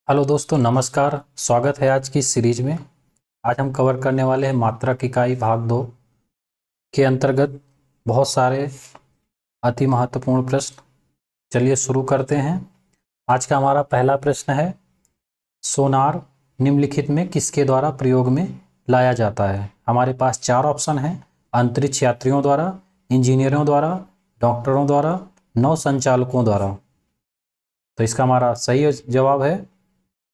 Hello दोस्तों, नमस्कार। स्वागत है आज की इस सीरीज में। आज हम कवर करने वाले हैं मात्रक इकाई भाग 2 के अंतर्गत बहुत सारे अति महत्वपूर्ण प्रश्न। चलिए शुरू करते हैं। आज का हमारा पहला प्रश्न है, सोनार निम्नलिखित में किसके द्वारा प्रयोग में लाया जाता है। हमारे पास चार ऑप्शन हैं: अंतरिक्ष यात्रियों द्वारा, इंजीनियरों द्वारा, डॉक्टरों द्वारा, नौ संचालकों द्वारा। तो इसका हमारा सही जवाब है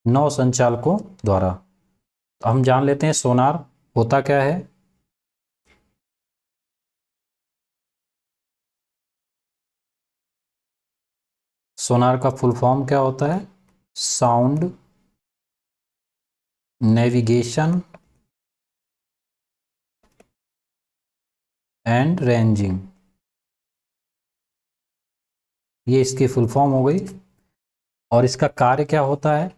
नौ संचालकों द्वारा। तो हम जान लेते हैं सोनार होता क्या है। सोनार का फुल फॉर्म क्या होता है? साउंड नेविगेशन एंड रेंजिंग, ये इसकी फुल फॉर्म हो गई। और इसका कार्य क्या होता है?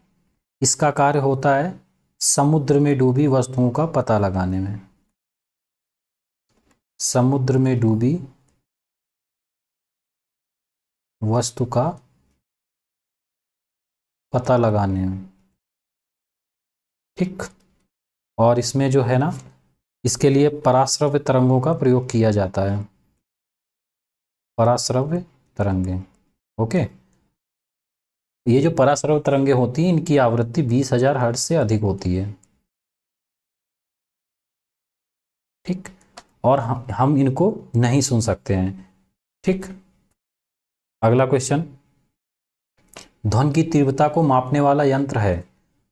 इसका कार्य होता है समुद्र में डूबी वस्तुओं का पता लगाने में। समुद्र में डूबी वस्तु का पता लगाने में, ठीक। और इसमें जो है ना, इसके लिए पराश्रव्य तरंगों का प्रयोग किया जाता है। पराश्रव्य तरंगे, ओके। ये जो पराश्रव्य तरंगे होती हैं, इनकी आवृत्ति 20,000 हर्ट्ज से अधिक होती है, ठीक। और हम इनको नहीं सुन सकते हैं, ठीक। अगला क्वेश्चन, ध्वनि की तीव्रता को मापने वाला यंत्र है।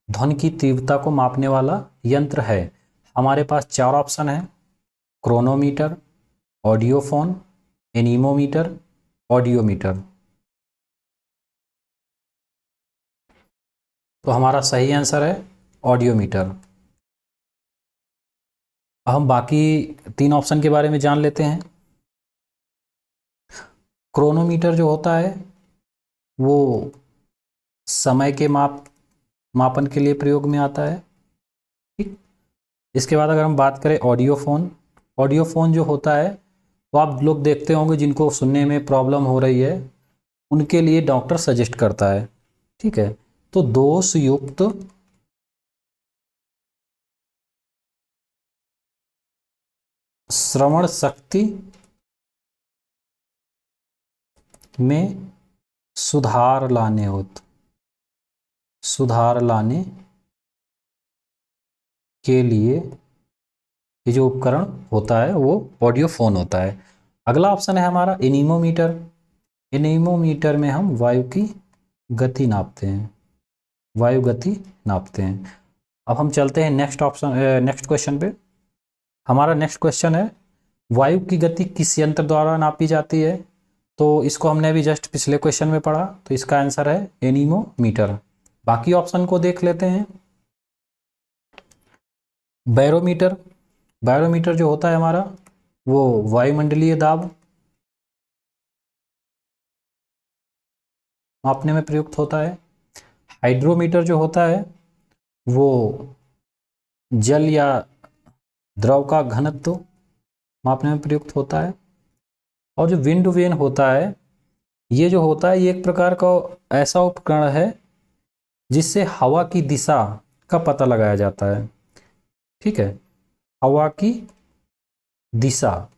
ध्वनि की तीव्रता को मापने वाला यंत्र है। हमारे पास चार ऑप्शन है: क्रोनोमीटर, ऑडियोफोन, एनीमोमीटर, ऑडियोमीटर। तो हमारा सही आंसर है ऑडियोमीटर। अब हम बाकी तीन ऑप्शन के बारे में जान लेते हैं। क्रोनोमीटर जो होता है वो समय के मापन के लिए प्रयोग में आता है, ठीक। इसके बाद अगर हम बात करें ऑडियोफोन, ऑडियोफोन जो होता है वो आप लोग देखते होंगे जिनको सुनने में प्रॉब्लम हो रही है, उनके लिए डॉक्टर सजेस्ट करता है, ठीक है। तो दोषयुक्त श्रवण शक्ति में सुधार लाने के लिए ये जो उपकरण होता है वो ऑडियोफोन होता है। अगला ऑप्शन है हमारा एनीमोमीटर। एनीमोमीटर में हम वायु की गति नापते हैं, वायु गति नापते हैं। अब हम चलते हैं नेक्स्ट क्वेश्चन पे। हमारा नेक्स्ट क्वेश्चन है, वायु की गति किस यंत्र द्वारा नापी जाती है। तो इसको हमने अभी जस्ट पिछले क्वेश्चन में पढ़ा, तो इसका आंसर है एनीमोमीटर। बाकी ऑप्शन को देख लेते हैं। बैरोमीटर, बैरोमीटर जो होता है हमारा वो वायुमंडलीय दाब मापने में प्रयुक्त होता है। हाइड्रोमीटर जो होता है वो जल या द्रव का घनत्व मापने में प्रयुक्त होता है। और जो विंड वेन होता है, ये जो होता है ये एक प्रकार का ऐसा उपकरण है जिससे हवा की दिशा का पता लगाया जाता है, ठीक है। हवा की दिशा,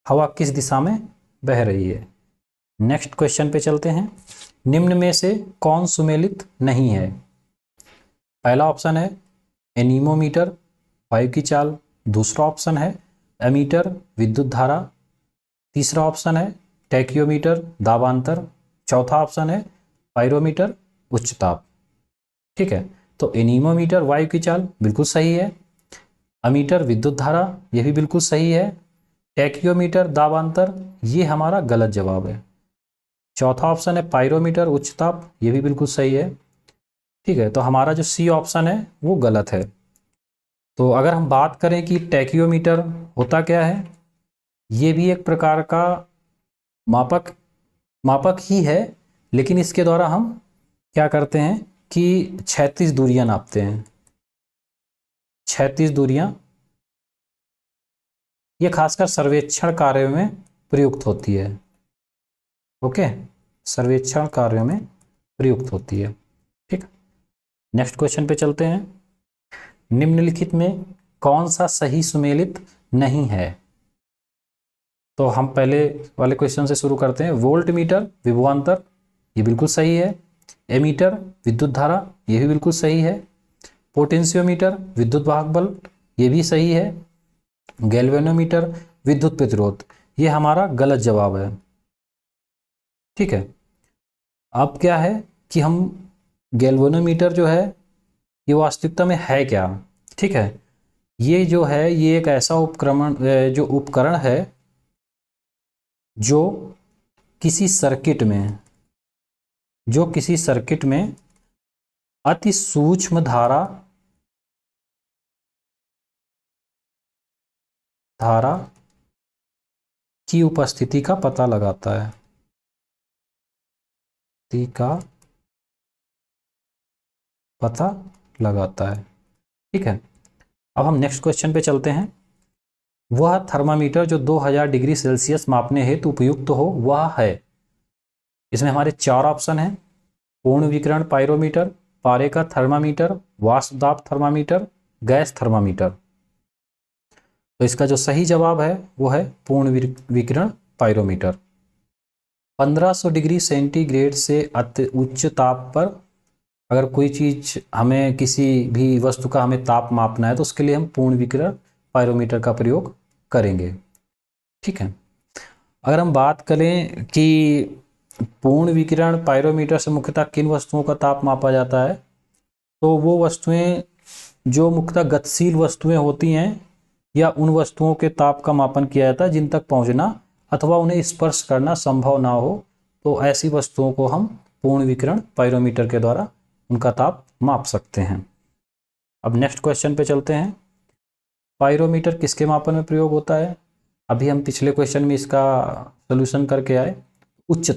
हवा किस दिशा में बह रही है। नेक्स्ट क्वेश्चन पे चलते हैं। निम्न में से कौन सुमेलित नहीं है। पहला ऑप्शन है एनीमोमीटर, वायु की चाल। दूसरा ऑप्शन है एमीटर, विद्युत धारा। तीसरा ऑप्शन है टैक्योमीटर, दाबांतर। चौथा ऑप्शन है पायरोमीटर, उच्च ताप, ठीक है। तो एनीमोमीटर वायु की चाल बिल्कुल सही है। अमीटर विद्युत धारा, यह भी बिल्कुल सही है। टैक्योमीटर दाबांतर, ये हमारा गलत जवाब है। चौथा ऑप्शन है पायरोमीटर उच्च ताप, ये भी बिल्कुल सही है, ठीक है। तो हमारा जो सी ऑप्शन है वो गलत है। तो अगर हम बात करें कि टैक्योमीटर होता क्या है, ये भी एक प्रकार का मापक मापक ही है, लेकिन इसके द्वारा हम क्या करते हैं कि क्षैतिज दूरियां नापते हैं। क्षैतिज दूरियां ये खासकर सर्वेक्षण कार्यों में प्रयुक्त होती है, ओके। सर्वेक्षण कार्यों में प्रयुक्त होती है, ठीक। नेक्स्ट क्वेश्चन पे चलते हैं। निम्नलिखित में कौन सा सही सुमेलित नहीं है? तो हम पहले वाले क्वेश्चन से शुरू करते हैं। वोल्ट मीटर विभवांतर, ये बिल्कुल सही है। एमीटर विद्युत धारा, ये भी बिल्कुल सही है। पोटेंशियोमीटर विद्युत वाहक बल, ये भी सही है। गैल्वेनोमीटर विद्युत प्रतिरोध, ये हमारा गलत जवाब है। ठीक है, अब क्या है कि हम गैल्वेनोमीटर जो है ये वास्तविकता में है क्या? ठीक है, ये जो है ये एक ऐसा उपकरण है जो किसी सर्किट में अति सूक्ष्म धारा की उपस्थिति का पता लगाता है। ठीक है, अब हम नेक्स्ट क्वेश्चन पे चलते हैं। वह थर्मामीटर जो 2000 डिग्री सेल्सियस मापने हेतु उपयुक्त हो वह है। इसमें हमारे 4 ऑप्शन हैं। पूर्ण विकिरण पायरोमीटर, पारे का थर्मामीटर, वाष्प दाब थर्मामीटर, गैस थर्मामीटर। तो इसका जो सही जवाब है वो है पूर्ण विकिरण पायरोमीटर। 1500 डिग्री सेंटीग्रेड से अति उच्च ताप पर अगर कोई चीज़ हमें किसी भी वस्तु का हमें ताप मापना है तो उसके लिए हम पूर्ण विकिरण पायरोमीटर का प्रयोग करेंगे। ठीक है, अगर हम बात करें कि पूर्ण विकिरण पायरोमीटर से मुख्यतः किन वस्तुओं का ताप मापा जाता है, तो वो वस्तुएं जो मुख्यतः गतिशील वस्तुएं होती हैं या उन वस्तुओं के ताप का मापन किया जाता है जिन तक पहुंचना अथवा उन्हें स्पर्श करना संभव ना हो, तो ऐसी वस्तुओं को हम पूर्ण विकिरण पायरोमीटर के द्वारा उनका ताप माप सकते हैं। अब नेक्स्ट क्वेश्चन पे चलते हैं। पायरोमीटर किसके मापन में प्रयोग होता है? अभी हम पिछले क्वेश्चन में इसका सोल्यूशन करके आए। उच्च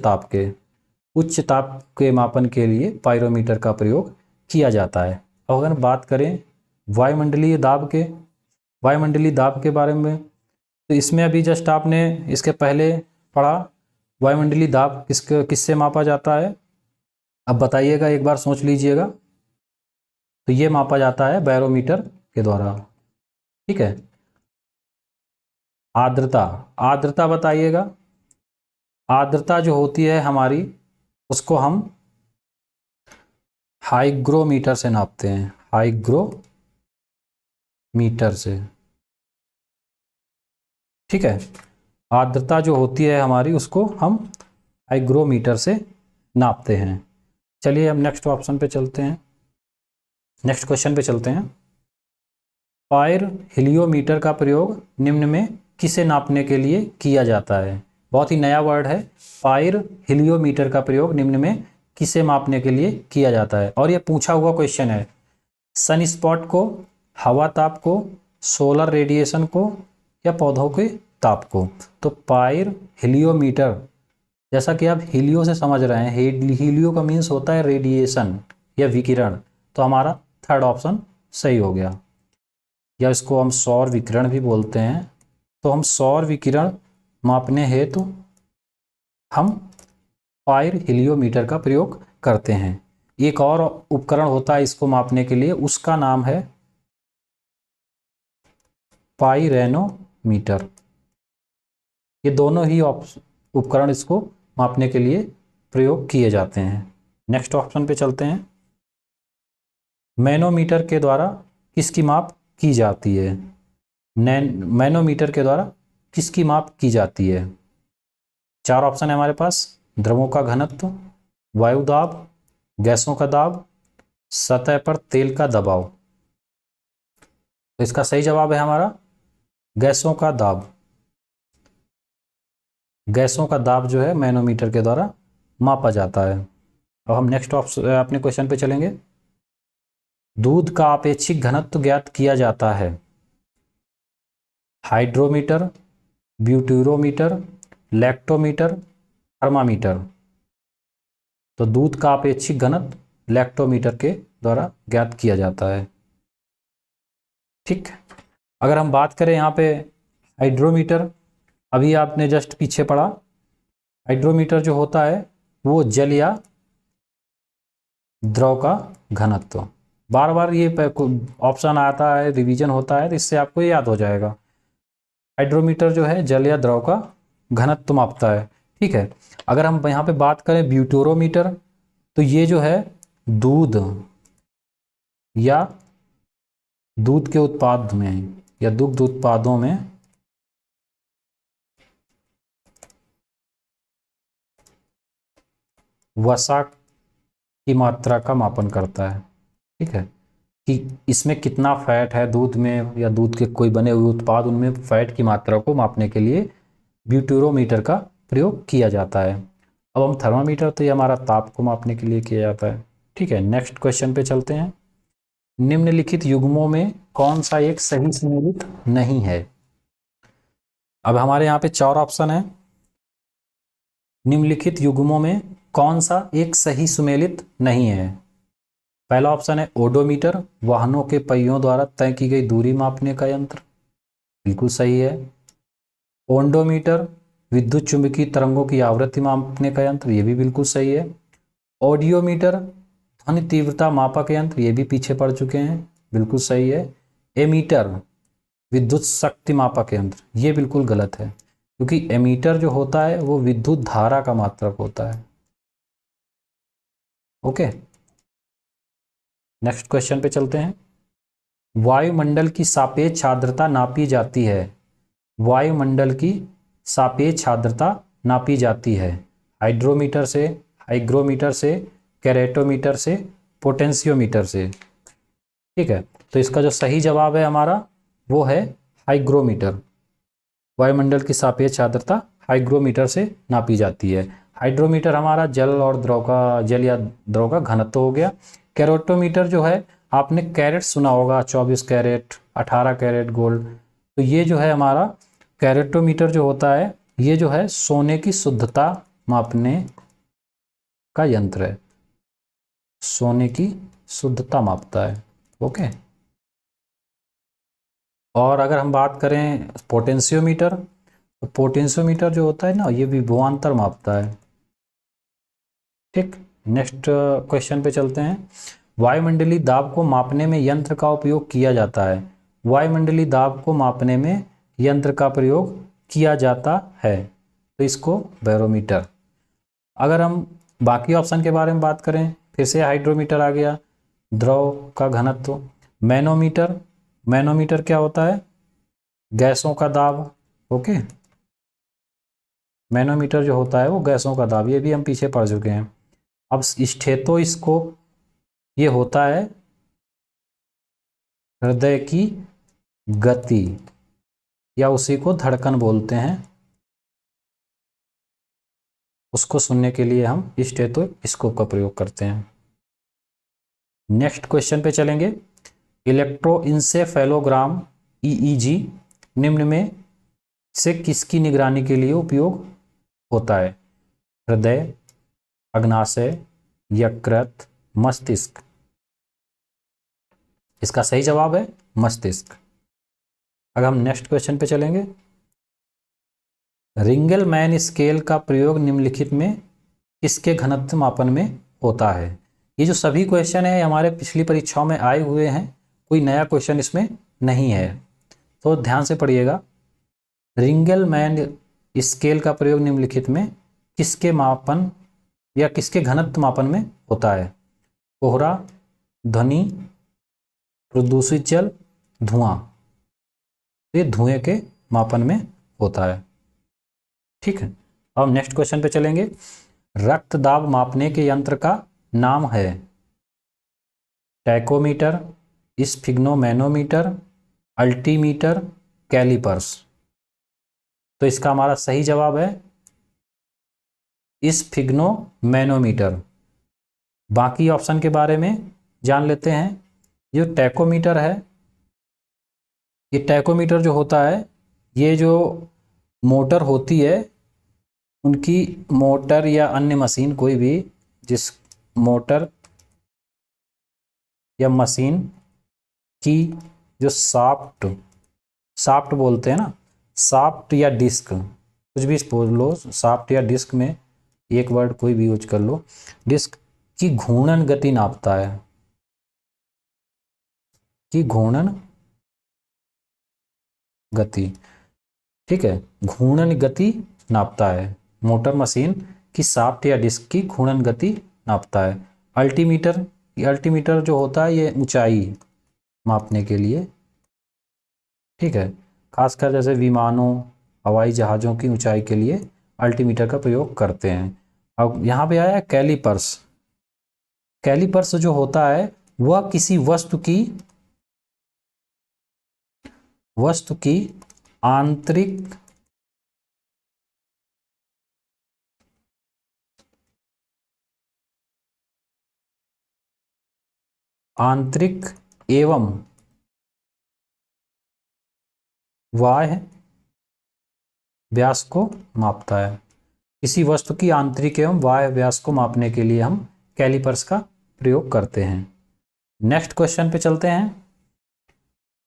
ताप के मापन के लिए पायरोमीटर का प्रयोग किया जाता है। अब अगर बात करें वायुमंडलीय दाब के बारे में, तो इसमें अभी जस्ट आपने इसके पहले पढ़ा वायुमंडलीय दाब किससे मापा जाता है। अब बताइएगा, एक बार सोच लीजिएगा। तो ये मापा जाता है बैरोमीटर के द्वारा। ठीक है, आर्द्रता बताइएगा। आर्द्रता जो होती है हमारी उसको हम हाइग्रोमीटर से नापते हैं, हाइग्रोमीटर से। ठीक है, आर्द्रता जो होती है हमारी उसको हम हाइग्रोमीटर से नापते हैं। चलिए हम नेक्स्ट ऑप्शन पे चलते हैं, नेक्स्ट क्वेश्चन पे चलते हैं। पायर हिलियोमीटर का प्रयोग निम्न में किसे नापने के लिए किया जाता है? बहुत ही नया वर्ड है। पायर हिलियोमीटर का प्रयोग निम्न में किसे मापने के लिए किया जाता है? और ये पूछा हुआ क्वेश्चन है। सन स्पॉट को, हवा ताप को, सोलर रेडिएशन को या पौधों के ताप को? तो पायर हिलियोमीटर, जैसा कि आप हीलियो से समझ रहे हैं, हीलियो का मीन्स होता है रेडिएशन या विकिरण, तो हमारा थर्ड ऑप्शन सही हो गया। या इसको हम सौर विकिरण भी बोलते हैं। तो हम सौर विकिरण मापने हेतु हम पायर हिलियोमीटर का प्रयोग करते हैं। एक और उपकरण होता है इसको मापने के लिए, उसका नाम है पाइरेनोमीटर। ये दोनों ही उपकरण इसको मापने के लिए प्रयोग किए जाते हैं। नेक्स्ट ऑप्शन पे चलते हैं। मैनोमीटर के द्वारा किसकी माप की जाती है? मैनोमीटर के द्वारा किसकी माप की जाती है? 4 ऑप्शन है हमारे पास। द्रवों का घनत्व, वायु दाब, गैसों का दाब, सतह पर तेल का दबाव। तो इसका सही जवाब है हमारा गैसों का दाब। गैसों का दाब जो है मैनोमीटर के द्वारा मापा जाता है। अब हम नेक्स्ट अपने क्वेश्चन पे चलेंगे। दूध का आपेक्षिक घनत्व ज्ञात किया जाता है। Hydrometer, butyrometer, lactometer, thermometer. तो दूध का आपेक्षिक घनत्व लैक्टोमीटर के द्वारा ज्ञात किया जाता है। ठीक, अगर हम बात करें यहाँ पे हाइड्रोमीटर, अभी आपने जस्ट पीछे पढ़ा, हाइड्रोमीटर जो होता है वो जल या द्रव का घनत्व, बार बार ये ऑप्शन आता है, रिवीजन होता है, तो इससे आपको याद हो जाएगा। हाइड्रोमीटर जो है जल या द्रव का घनत्व मापता है। ठीक है, अगर हम यहाँ पे बात करें ब्यूटोरोमीटर, तो ये जो है दूध या दूध के उत्पाद में या दुग्ध उत्पादों में वसा की मात्रा का मापन करता है। ठीक है, कि इसमें कितना फैट है दूध में या दूध के कोई बने हुए उत्पाद, उनमें फैट की मात्रा को मापने के लिए ब्यूटोरोमीटर का प्रयोग किया जाता है। अब हम थर्मामीटर, तो ये हमारा ताप को मापने के लिए किया जाता है। ठीक है, नेक्स्ट क्वेश्चन पे चलते हैं। निम्नलिखित युग्मों में कौन सा एक सही सम्मिलित नहीं है? अब हमारे यहाँ पे 4 ऑप्शन है। निम्नलिखित युग्मों में कौन सा एक सही सुमेलित नहीं है? पहला ऑप्शन है ओडोमीटर, वाहनों के पहियों द्वारा तय की गई दूरी मापने का यंत्र, बिल्कुल सही है। ओंडोमीटर, विद्युत चुंबकीय तरंगों की आवृत्ति मापने का यंत्र, ये भी बिल्कुल सही है। ऑडियोमीटर, ध्वनि तीव्रता मापक यंत्र, ये भी पीछे पड़ चुके हैं, बिल्कुल सही है। एमीटर, विद्युत शक्ति मापक यंत्र, ये बिल्कुल गलत है, क्योंकि एमीटर जो होता है वो विद्युत धारा का मात्रक होता है। ओके, नेक्स्ट क्वेश्चन पे चलते हैं। वायुमंडल की सापेक्ष आर्द्रता नापी जाती है। वायुमंडल की सापेक्ष आर्द्रता नापी जाती है हाइड्रोमीटर से, हाइग्रोमीटर से, कैरेटोमीटर से, पोटेंशियोमीटर से। ठीक है, तो इसका जो सही जवाब है हमारा वो है हाइग्रोमीटर। वायुमंडल की सापेक्ष आर्द्रता हाइग्रोमीटर से नापी जाती है। हाइड्रोमीटर हमारा जल या द्रव का घनत्व हो गया। कैरेटोमीटर जो है, आपने कैरेट सुना होगा, 24 कैरेट, 18 कैरेट गोल्ड, तो ये जो है हमारा कैरेटोमीटर जो होता है, ये जो है सोने की शुद्धता मापने का यंत्र है, सोने की शुद्धता मापता है। ओके, और अगर हम बात करें पोटेंशियोमीटर, तो पोटेंशियोमीटर जो होता है ना, ये विभवांतर मापता है। ठीक, नेक्स्ट क्वेश्चन पे चलते हैं। वायुमंडलीय दाब को मापने में यंत्र का उपयोग किया जाता है। वायुमंडलीय दाब को मापने में यंत्र का प्रयोग किया जाता है, तो इसको बैरोमीटर। अगर हम बाकी ऑप्शन के बारे में बात करें, फिर से हाइड्रोमीटर आ गया, द्रव का घनत्व। मैनोमीटर, मैनोमीटर क्या होता है? गैसों का दाब। ओके, मैनोमीटर जो होता है वो गैसों का दाब, ये भी हम पीछे पढ़ चुके हैं। अब स्टेथोस्कोप, ये होता है हृदय की गति, या उसी को धड़कन बोलते हैं, उसको सुनने के लिए हम स्टेथोस्कोप का प्रयोग करते हैं। नेक्स्ट क्वेश्चन पे चलेंगे। इलेक्ट्रोइंसेफेलोग्राम ईईजी निम्न में से किसकी निगरानी के लिए उपयोग होता है? हृदय, अग्नाशय, यकृत, मस्तिष्क। इसका सही जवाब है मस्तिष्क। अगर हम नेक्स्ट क्वेश्चन पे चलेंगे। रिंगलमैन स्केल का प्रयोग निम्नलिखित में किसके घनत्व मापन में होता है? ये जो सभी क्वेश्चन है हमारे पिछली परीक्षाओं में आए हुए हैं, कोई नया क्वेश्चन इसमें नहीं है, तो ध्यान से पढ़िएगा। रिंगलमैन स्केल का प्रयोग निम्नलिखित में किसके मापन या किसके घनत्व मापन में होता है? कोहरा, ध्वनि, प्रदूषित जल, धुआं। ये धुएं के मापन में होता है। ठीक है, अब नेक्स्ट क्वेश्चन पे चलेंगे। रक्त दाब मापने के यंत्र का नाम है? Tachometer, sphygmomanometer, altimeter, callipers. तो इसका हमारा सही जवाब है स्फिग्नोमैनोमीटर। बाकी ऑप्शन के बारे में जान लेते हैं। जो टैकोमीटर है, ये टैकोमीटर जो होता है, ये जो मोटर होती है, उनकी मोटर या अन्य मशीन, कोई भी जिस मोटर या मशीन की जो शाफ्ट, शाफ्ट बोलते हैं ना, शाफ्ट या डिस्क, कुछ भी बोल लो, शाफ्ट या डिस्क में एक वर्ड कोई भी यूज कर लो, डिस्क की घूर्णन गति नापता है। की घूर्णन गति। ठीक है, घूर्णन गति नापता है। मोटर मशीन की शाफ्ट या डिस्क की घूर्णन गति नापता है। अल्टीमीटर, ये अल्टीमीटर जो होता है ये ऊंचाई मापने के लिए, ठीक है, खासकर जैसे विमानों, हवाई जहाज़ों की ऊंचाई के लिए अल्टीमीटर का प्रयोग करते हैं। अब यहाँ पे आया कैलीपर्स। कैलीपर्स जो होता है वह किसी वस्तु की आंतरिक आंतरिक एवं बाह्य व्यास को मापता है। किसी वस्तु की आंतरिक एवं बाह्य व्यास को मापने के लिए हम कैलिपर्स का प्रयोग करते हैं। नेक्स्ट क्वेश्चन पे चलते हैं।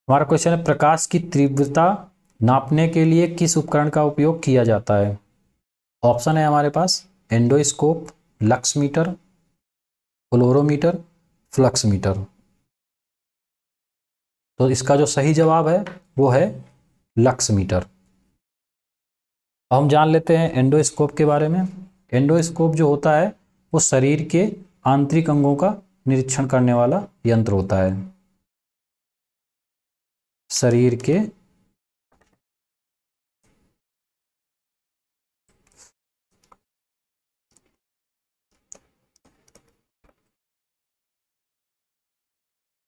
हमारा क्वेश्चन है, प्रकाश की तीव्रता नापने के लिए किस उपकरण का उपयोग किया जाता है? ऑप्शन है हमारे पास endoscope, lux meter, fluorometer, flux meter. तो इसका जो सही जवाब है वो है लक्स मीटर। हम जान लेते हैं एंडोस्कोप के बारे में। एंडोस्कोप जो होता है वो शरीर के आंतरिक अंगों का निरीक्षण करने वाला यंत्र होता है। शरीर के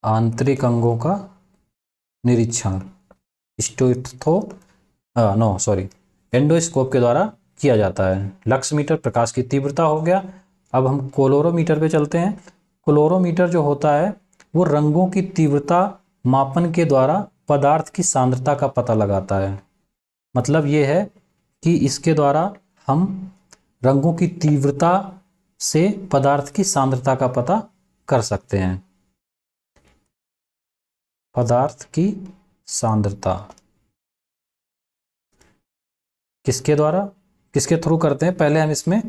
आंतरिक अंगों का निरीक्षण एंडोस्कोप के द्वारा किया जाता है। लक्स मीटर प्रकाश की तीव्रता हो गया। अब हम कोलोरोमीटर पे चलते हैं। कोलोरोमीटर जो होता है वो रंगों की तीव्रता मापन के द्वारा पदार्थ की सांद्रता का पता लगाता है। मतलब ये है कि इसके द्वारा हम रंगों की तीव्रता से पदार्थ की सांद्रता का पता कर सकते हैं। पदार्थ की सांद्रता किसके द्वारा, किसके थ्रू करते हैं? पहले हम इसमें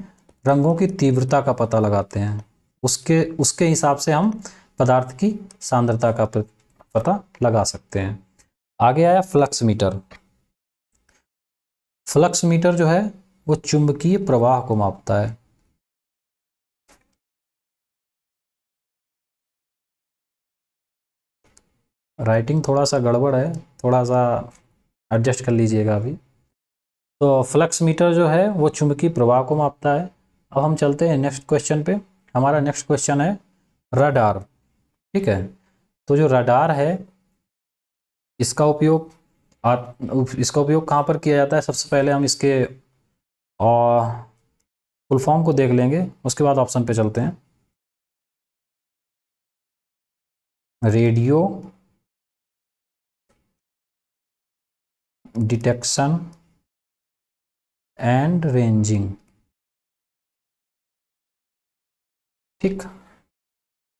रंगों की तीव्रता का पता लगाते हैं, उसके हिसाब से हम पदार्थ की सांद्रता का पता लगा सकते हैं। आगे आया फ्लक्स मीटर। फ्लक्स मीटर जो है वो चुंबकीय प्रवाह को मापता है। राइटिंग थोड़ा सा गड़बड़ है, थोड़ा सा एडजस्ट कर लीजिएगा अभी। तो फ्लक्स मीटर जो है वो चुंबकीय प्रवाह को मापता है। अब हम चलते हैं नेक्स्ट क्वेश्चन पे। हमारा नेक्स्ट क्वेश्चन है रडार। ठीक है, तो जो रडार है इसका उपयोग कहाँ पर किया जाता है? सबसे पहले हम इसके फुल फॉर्म को देख लेंगे, उसके बाद ऑप्शन पे चलते हैं। Radio detection and ranging. ठीक,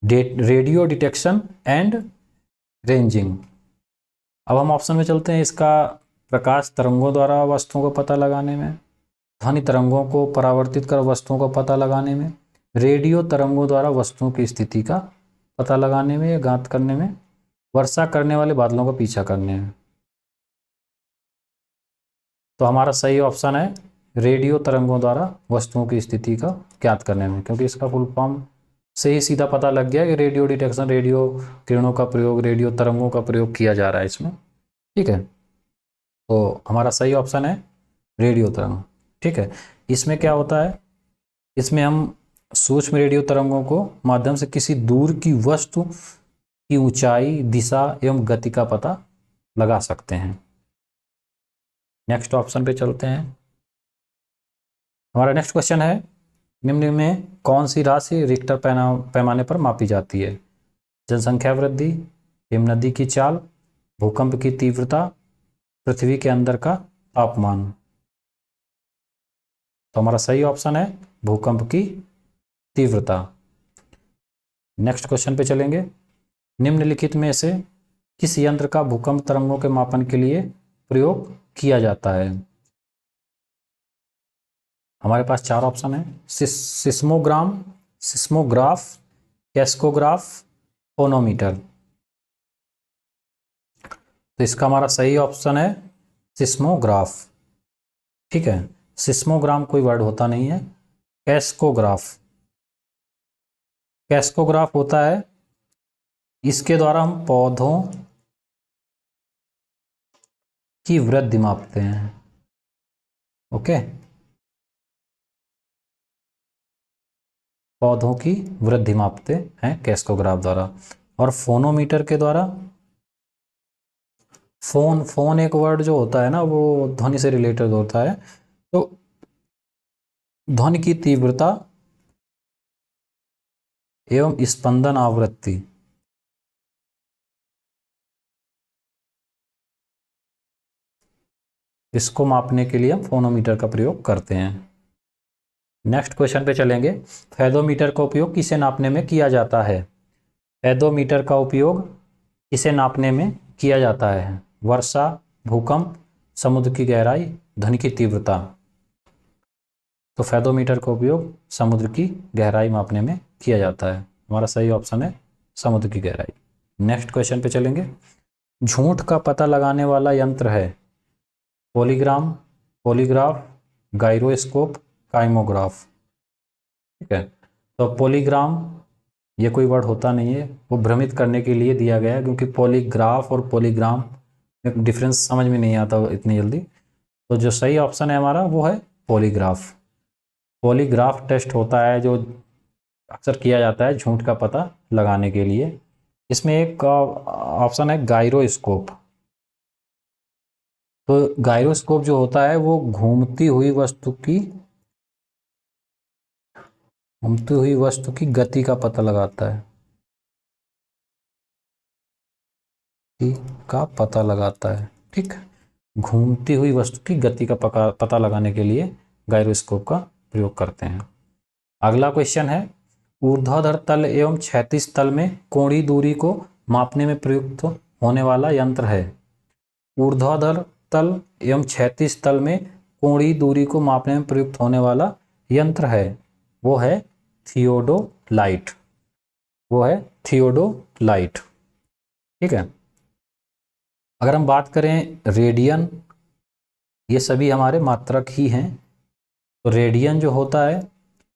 रेडियो डिटेक्शन एंड रेंजिंग। अब हम ऑप्शन में चलते हैं। इसका प्रकाश तरंगों द्वारा वस्तुओं को पता लगाने में, ध्वनि तरंगों को परावर्तित कर वस्तुओं को पता लगाने में, रेडियो तरंगों द्वारा वस्तुओं की स्थिति का पता लगाने में या ज्ञात करने में, वर्षा करने वाले बादलों का पीछा करने में। तो हमारा सही ऑप्शन है रेडियो तरंगों द्वारा वस्तुओं की स्थिति का ज्ञात करने में, क्योंकि इसका फुल फॉर्म से ही सीधा पता लग गया कि रेडियो डिटेक्शन, रेडियो किरणों का प्रयोग, रेडियो तरंगों का प्रयोग किया जा रहा है इसमें। ठीक है, तो हमारा सही ऑप्शन है रेडियो तरंग। ठीक है, इसमें क्या होता है, इसमें हम सूक्ष्म रेडियो तरंगों को माध्यम से किसी दूर की वस्तु की ऊंचाई, दिशा एवं गति का पता लगा सकते हैं। नेक्स्ट ऑप्शन पे चलते हैं। हमारा नेक्स्ट क्वेश्चन है, निम्न में कौन सी राशि रिक्टर पैमाने पर मापी जाती है? जनसंख्या वृद्धि, हिमनदी की चाल, भूकंप की तीव्रता, पृथ्वी के अंदर का तापमान। तो हमारा सही ऑप्शन है भूकंप की तीव्रता। नेक्स्ट क्वेश्चन पे चलेंगे। निम्नलिखित में से किस यंत्र का भूकंप तरंगों के मापन के लिए प्रयोग किया जाता है? हमारे पास चार ऑप्शन है। सिस्मोग्राफ, कैस्कोग्राफ, फोनोमीटर। तो इसका हमारा सही ऑप्शन है सिस्मोग्राफ। ठीक है, सिस्मोग्राम कोई वर्ड होता नहीं है, कैस्कोग्राफ। कैस्कोग्राफ होता है, इसके द्वारा हम पौधों की वृद्धि मापते हैं। ओके, पौधों की वृद्धि मापते हैं कैस्कोग्राफ द्वारा। और फोनोमीटर के द्वारा, फोन एक वर्ड जो होता है ना, वो ध्वनि से रिलेटेड होता है। तो ध्वनि की तीव्रता एवं स्पंदन आवृत्ति, इसको मापने के लिए हम फोनोमीटर का प्रयोग करते हैं। नेक्स्ट क्वेश्चन पे चलेंगे। फेदोमीटर का उपयोग किसे नापने में किया जाता है? फेदोमीटर का उपयोग किसे नापने में किया जाता है? वर्षा, भूकंप, समुद्र की गहराई, ध्वनि की तीव्रता। तो फेदोमीटर का उपयोग समुद्र की गहराई मापने में किया जाता है। हमारा सही ऑप्शन है समुद्र की गहराई। नेक्स्ट क्वेश्चन पे चलेंगे। झूठ का पता लगाने वाला यंत्र है पॉलीग्राम, पॉलीग्राफ, गायरोस्कोप, काइमोग्राफ। ठीक है, तो पॉलीग्राम ये कोई वर्ड होता नहीं है, वो भ्रमित करने के लिए दिया गया है, क्योंकि पॉलीग्राफ और पॉलीग्राम में डिफरेंस समझ में नहीं आता इतनी जल्दी। तो जो सही ऑप्शन है हमारा वो है पॉलीग्राफ। पॉलीग्राफ टेस्ट होता है जो अक्सर किया जाता है झूठ का पता लगाने के लिए। इसमें एक ऑप्शन है गायरोस्कोप। तो गायरोस्कोप जो होता है वो घूमती हुई वस्तु की गति का पता लगाता है, का पता लगाता है। ठीक, घूमती हुई वस्तु की गति का पता लगाने के लिए गायरोस्कोप का प्रयोग करते हैं। अगला क्वेश्चन है, ऊर्ध्वाधर तल एवं क्षैतिज तल में कोणीय दूरी को मापने में प्रयुक्त होने वाला यंत्र है। ऊर्ध्वाधर तल एवं क्षैतिज तल में कोणीय दूरी को मापने में प्रयुक्त होने वाला यंत्र है, वो है थियोडोलाइट। वो है थियोडोलाइट। ठीक है, अगर हम बात करें रेडियन, ये सभी हमारे मात्रक ही हैं। तो रेडियन जो होता है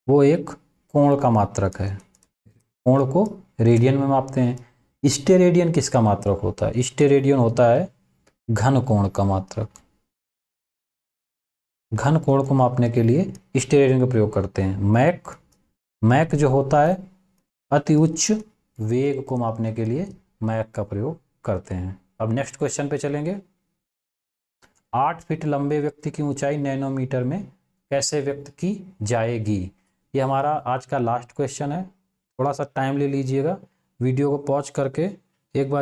वो एक कोण का मात्रक है, कोण को रेडियन में मापते हैं। स्टेरेडियन किसका मात्रक होता है? स्टेरेडियन होता है घन कोण का मात्रक। घन कोण को मापने के लिए स्टेरेडियन का प्रयोग करते हैं। मैक जो होता है अति उच्च वेग को मापने के लिए मैक का प्रयोग करते हैं। अब नेक्स्ट क्वेश्चन पे चलेंगे। 8 फीट लंबे व्यक्ति की ऊंचाई नैनोमीटर में कैसे व्यक्त की जाएगी? ये हमारा आज का लास्ट क्वेश्चन है। थोड़ा सा टाइम ले लीजिएगा, वीडियो को पॉज करके एक बार